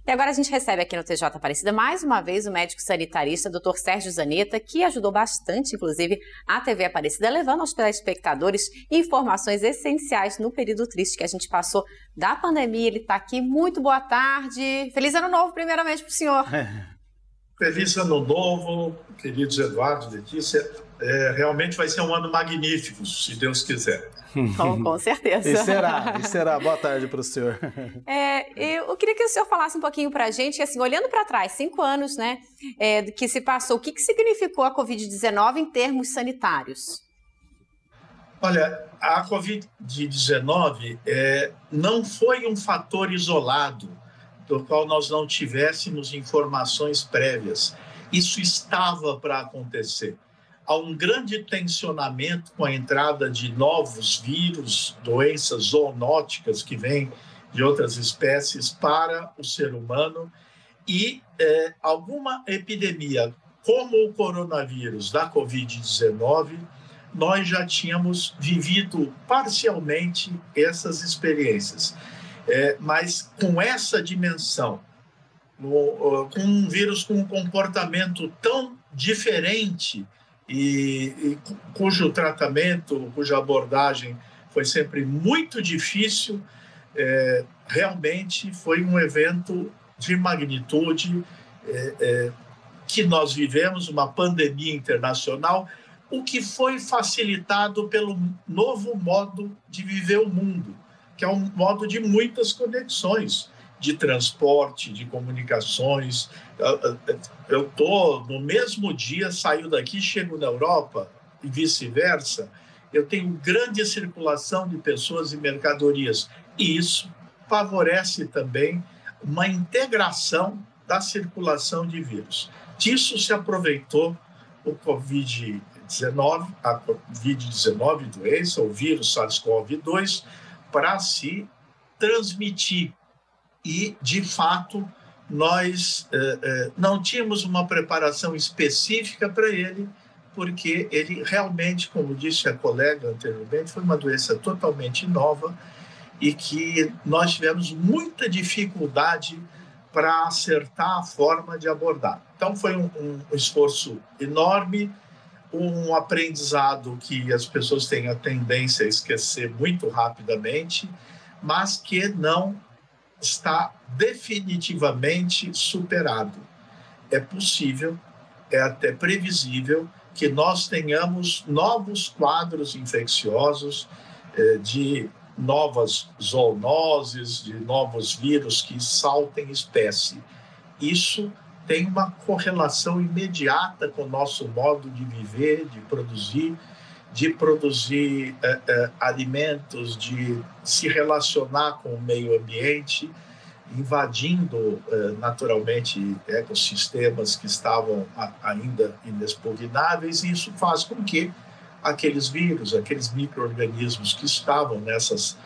E agora a gente recebe aqui no TJ Aparecida mais uma vez o médico sanitarista Dr. Sérgio Zanetta, que ajudou bastante, inclusive, a TV Aparecida, levando aos telespectadores informações essenciais no período triste que a gente passou da pandemia. Ele está aqui. Muito boa tarde. Feliz Ano Novo, primeiramente, para o senhor. Feliz Ano Novo, queridos Eduardo, Letícia. Realmente vai ser um ano magnífico, se Deus quiser. Com certeza. E será. Boa tarde para o senhor. Eu queria que o senhor falasse um pouquinho para a gente, assim, olhando para trás, 5 anos, né, do que se passou, o que significou a Covid-19 em termos sanitários? Olha, a Covid-19 não foi um fator isolado do qual nós não tivéssemos informações prévias. Isso estava para acontecer. Há um grande tensionamento com a entrada de novos vírus, doenças zoonóticas que vêm de outras espécies para o ser humano e alguma epidemia, como o coronavírus da Covid-19, nós já tínhamos vivido parcialmente essas experiências. Mas com essa dimensão, com um vírus com um comportamento tão diferente e cujo tratamento, cuja abordagem foi sempre muito difícil, realmente foi um evento de magnitude que nós vivemos, uma pandemia internacional, o que foi facilitado pelo novo modo de viver o mundo, que é um modo de muitas conexões, de transporte, de comunicações. Eu estou, no mesmo dia, saio daqui, chego na Europa e vice-versa, eu tenho grande circulação de pessoas e mercadorias. E isso favorece também uma integração da circulação de vírus. Disso se aproveitou o Covid-19, a Covid-19 doença, o vírus SARS-CoV-2, para se transmitir. E, de fato, nós não tínhamos uma preparação específica para ele, porque ele realmente, como disse a colega anteriormente, foi uma doença totalmente nova e que nós tivemos muita dificuldade para acertar a forma de abordar. Então, foi um esforço enorme, um aprendizado que as pessoas têm a tendência a esquecer muito rapidamente, mas que não está definitivamente superado. É possível, é até previsível que nós tenhamos novos quadros infecciosos, de novas zoonoses, de novos vírus que saltem espécie. Isso tem uma correlação imediata com o nosso modo de viver, de produzir alimentos, de se relacionar com o meio ambiente, invadindo naturalmente ecossistemas que estavam ainda inexpugnáveis, e isso faz com que aqueles vírus, aqueles micro-organismos que estavam nessas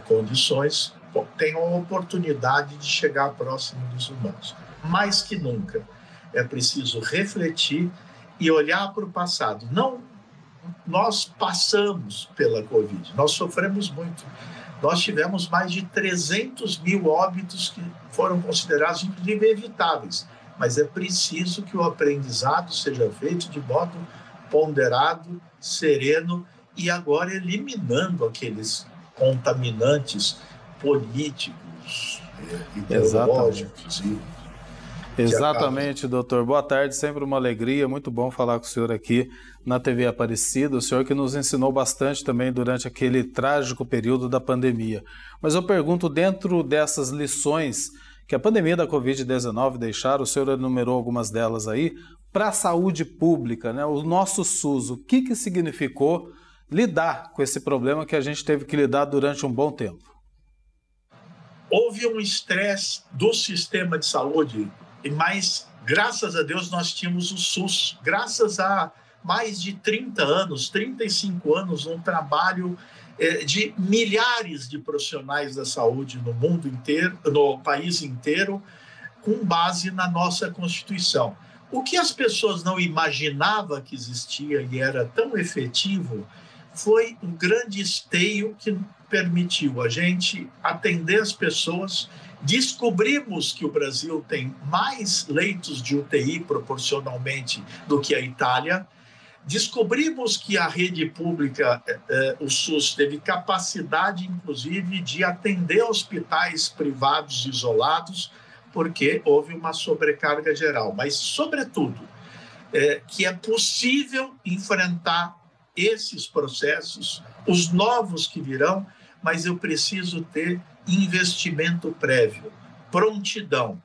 condições tenham a oportunidade de chegar próximo dos humanos. Mais que nunca, é preciso refletir e olhar para o passado. Nós passamos pela Covid, nós sofremos muito. Nós tivemos mais de 300 mil óbitos que foram considerados, inclusive, evitáveis. Mas é preciso que o aprendizado seja feito de modo ponderado, sereno e agora eliminando aqueles contaminantes políticos, ideológicos. Exatamente, doutor. Boa tarde, sempre uma alegria, muito bom falar com o senhor aqui na TV Aparecida, o senhor que nos ensinou bastante também durante aquele trágico período da pandemia. Mas eu pergunto, dentro dessas lições que a pandemia da Covid-19 deixaram, o senhor enumerou algumas delas aí, para a saúde pública, né? O nosso SUS, o que significou lidar com esse problema que a gente teve que lidar durante um bom tempo? Houve um estresse do sistema de saúde, mas, graças a Deus, nós tínhamos o SUS. Graças a mais de 30 anos, 35 anos, um trabalho de milhares de profissionais da saúde no mundo inteiro, no país inteiro, com base na nossa Constituição. O que as pessoas não imaginavam que existia e era tão efetivo foi um grande esteio que permitiu a gente atender as pessoas Descobrimos que o Brasil tem mais leitos de UTI proporcionalmente do que a Itália. Descobrimos que a rede pública, o SUS, teve capacidade, inclusive, de atender hospitais privados isolados, porque houve uma sobrecarga geral. Mas, sobretudo, que é possível enfrentar esses processos, os novos que virão, mas eu preciso ter investimento prévio, prontidão.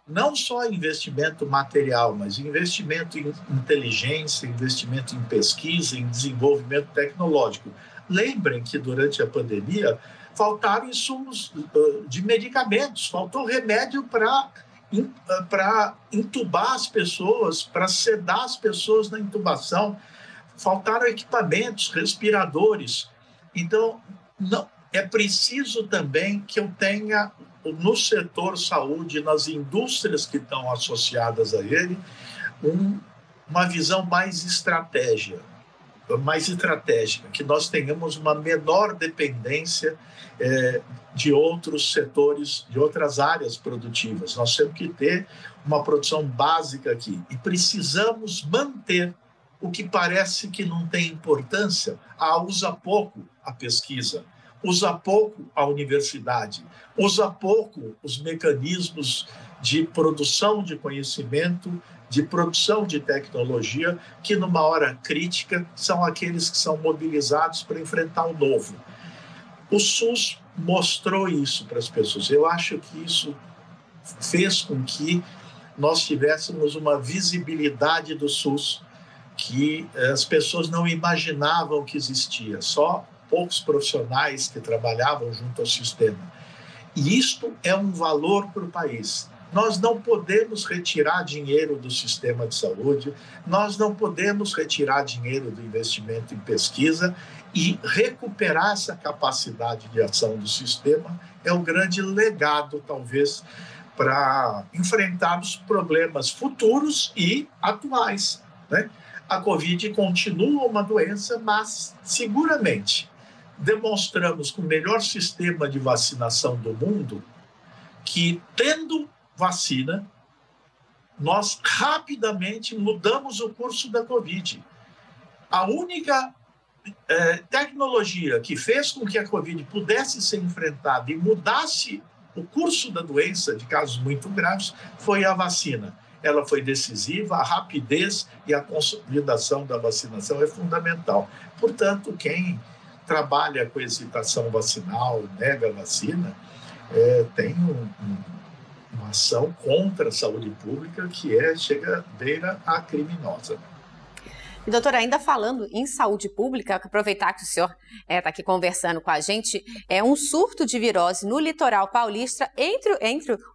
Não só investimento material, mas investimento em inteligência, investimento em pesquisa, em desenvolvimento tecnológico. Lembrem que durante a pandemia faltaram insumos de medicamentos, faltou remédio para intubar as pessoas, para sedar as pessoas na intubação, faltaram equipamentos, respiradores. Então, não, é preciso também que eu tenha no setor saúde, nas indústrias que estão associadas a ele, uma visão mais estratégica, que nós tenhamos uma menor dependência de outros setores, de outras áreas produtivas. Nós temos que ter uma produção básica aqui e precisamos manter o que parece que não tem importância, usa pouco a pesquisa, usa pouco a universidade, usa pouco os mecanismos de produção de conhecimento, de produção de tecnologia, que numa hora crítica são aqueles que são mobilizados para enfrentar o novo. O SUS mostrou isso para as pessoas. Eu acho que isso fez com que nós tivéssemos uma visibilidade do SUS que as pessoas não imaginavam que existia, só poucos profissionais que trabalhavam junto ao sistema. E isto é um valor para o país. Nós não podemos retirar dinheiro do sistema de saúde, nós não podemos retirar dinheiro do investimento em pesquisa e recuperar essa capacidade de ação do sistema é o grande legado, talvez, para enfrentarmos problemas futuros e atuais, né? A Covid continua uma doença, mas seguramente demonstramos com o melhor sistema de vacinação do mundo que, tendo vacina, nós rapidamente mudamos o curso da Covid. A única tecnologia que fez com que a Covid pudesse ser enfrentada e mudasse o curso da doença, de casos muito graves, foi a vacina. Ela foi decisiva, a rapidez e a consolidação da vacinação é fundamental. Portanto, quem trabalha com hesitação vacinal, nega a vacina, tem uma ação contra a saúde pública que chega beira a criminosa. Doutora, ainda falando em saúde pública, aproveitar que o senhor está aqui conversando com a gente, um surto de virose no litoral paulista entre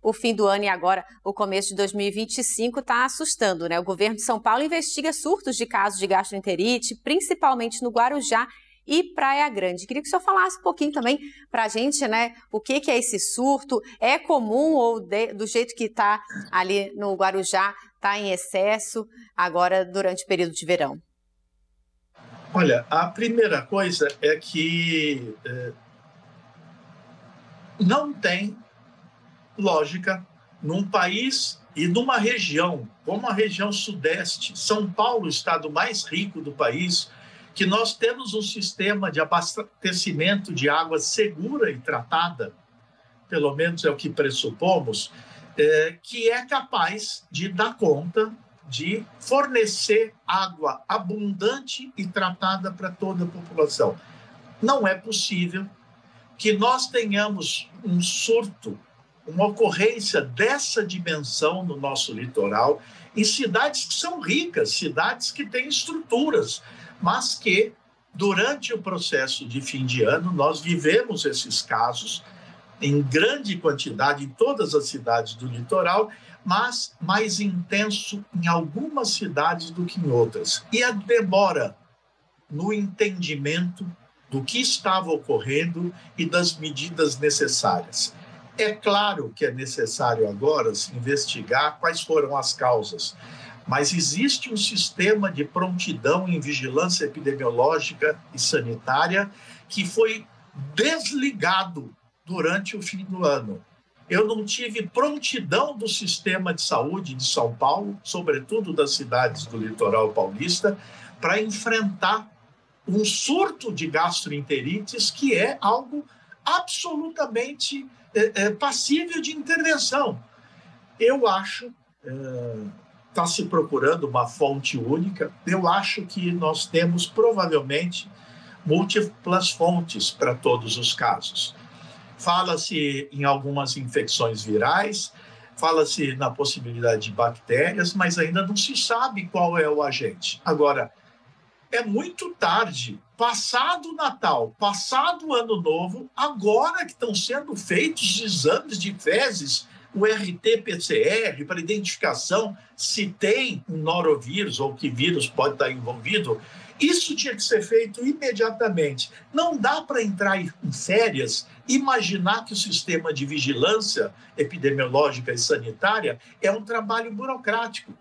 o fim do ano e agora o começo de 2025 está assustando, né? O governo de São Paulo investiga surtos de casos de gastroenterite, principalmente no Guarujá e Praia Grande. Queria que o senhor falasse um pouquinho também para a gente, né? O que é esse surto? É comum ou do jeito que está ali no Guarujá, está em excesso agora durante o período de verão? Olha, a primeira coisa é que não tem lógica num país e numa região, como a região sudeste, São Paulo, o estado mais rico do país, que nós temos um sistema de abastecimento de água segura e tratada, pelo menos é o que pressupomos, que é capaz de dar conta de fornecer água abundante e tratada para toda a população. Não é possível que nós tenhamos um surto, uma ocorrência dessa dimensão no nosso litoral, em cidades que são ricas, cidades que têm estruturas, mas que, durante o processo de fim de ano, nós vivemos esses casos em grande quantidade em todas as cidades do litoral, mas mais intenso em algumas cidades do que em outras. E a demora no entendimento do que estava ocorrendo e das medidas necessárias. É claro que é necessário agora se investigar quais foram as causas, mas existe um sistema de prontidão em vigilância epidemiológica e sanitária que foi desligado durante o fim do ano. eu não tive prontidão do sistema de saúde de São Paulo, sobretudo das cidades do litoral paulista, para enfrentar um surto de gastroenterites que é algo absolutamente passível de intervenção. Eu acho, está se procurando uma fonte única, eu acho que nós temos provavelmente múltiplas fontes para todos os casos. Fala-se em algumas infecções virais, fala-se na possibilidade de bactérias, mas ainda não se sabe qual é o agente. Agora, é muito tarde, passado o Natal, passado o Ano Novo, agora que estão sendo feitos os exames de fezes, o RT-PCR, para identificação se tem um norovírus ou que vírus pode estar envolvido. Isso tinha que ser feito imediatamente. Não dá para entrar em férias e imaginar que o sistema de vigilância epidemiológica e sanitária é um trabalho burocrático,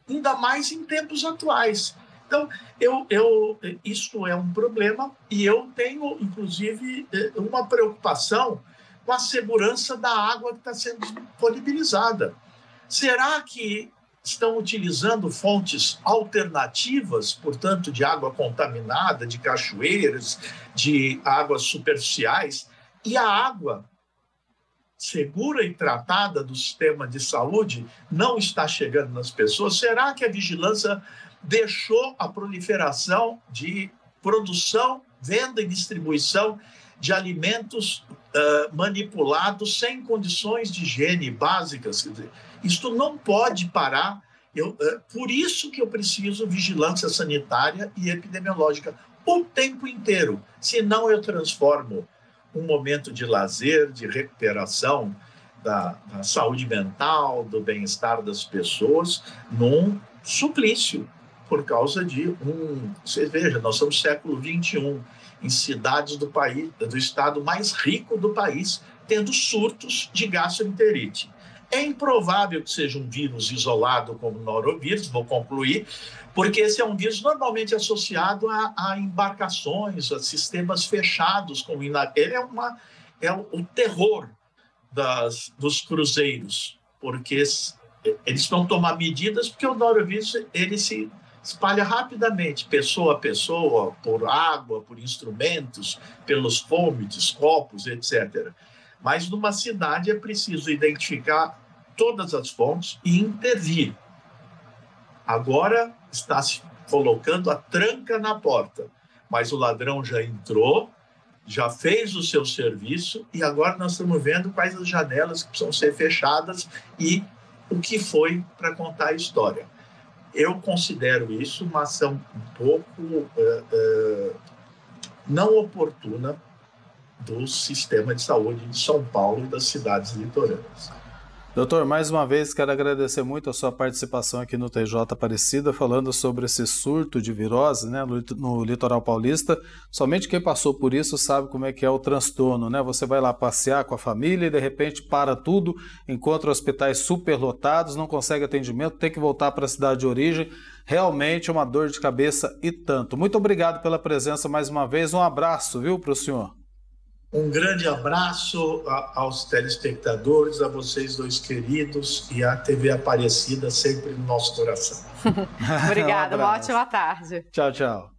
ainda mais em tempos atuais. Então, isso é um problema e eu tenho, inclusive, uma preocupação com a segurança da água que está sendo disponibilizada. Será que estão utilizando fontes alternativas, portanto, de água contaminada, de cachoeiras, de águas superficiais, e a água segura e tratada do sistema de saúde não está chegando nas pessoas? Será que a vigilância deixou a proliferação de produção, venda e distribuição de alimentos manipulados sem condições de higiene básicas? Quer dizer, isto não pode parar. Por isso que eu preciso vigilância sanitária e epidemiológica o tempo inteiro. Senão eu transformo um momento de lazer, de recuperação da saúde mental, do bem-estar das pessoas, num suplício, por causa de Você veja, nós somos no século XXI, em cidades do país, do estado mais rico do país, tendo surtos de gastroenterite. É improvável que seja um vírus isolado como o norovírus, vou concluir, porque esse é um vírus normalmente associado a embarcações, a sistemas fechados. Ele é o terror dos cruzeiros, porque eles vão tomar medidas, porque o norovírus ele se espalha rapidamente, pessoa a pessoa, por água, por instrumentos, pelos vômitos, copos, etc. Mas numa cidade é preciso identificar todas as fontes e intervir. Agora está se colocando a tranca na porta, mas o ladrão já entrou, já fez o seu serviço e agora nós estamos vendo quais as janelas que precisam ser fechadas e o que foi para contar a história. Eu considero isso uma ação um pouco não oportuna do sistema de saúde de São Paulo e das cidades litorâneas. Doutor, mais uma vez quero agradecer muito a sua participação aqui no TJ Aparecida, falando sobre esse surto de virose, né, no litoral paulista. Somente quem passou por isso sabe como é que é o transtorno, né? Você vai lá passear com a família e de repente para tudo, encontra hospitais superlotados, não consegue atendimento, tem que voltar para a cidade de origem. Realmente é uma dor de cabeça e tanto. Muito obrigado pela presença mais uma vez. Um abraço, viu, para o senhor. Um grande abraço aos telespectadores, a vocês dois queridos e à TV Aparecida sempre no nosso coração. Obrigada, uma ótima tarde. Tchau, tchau.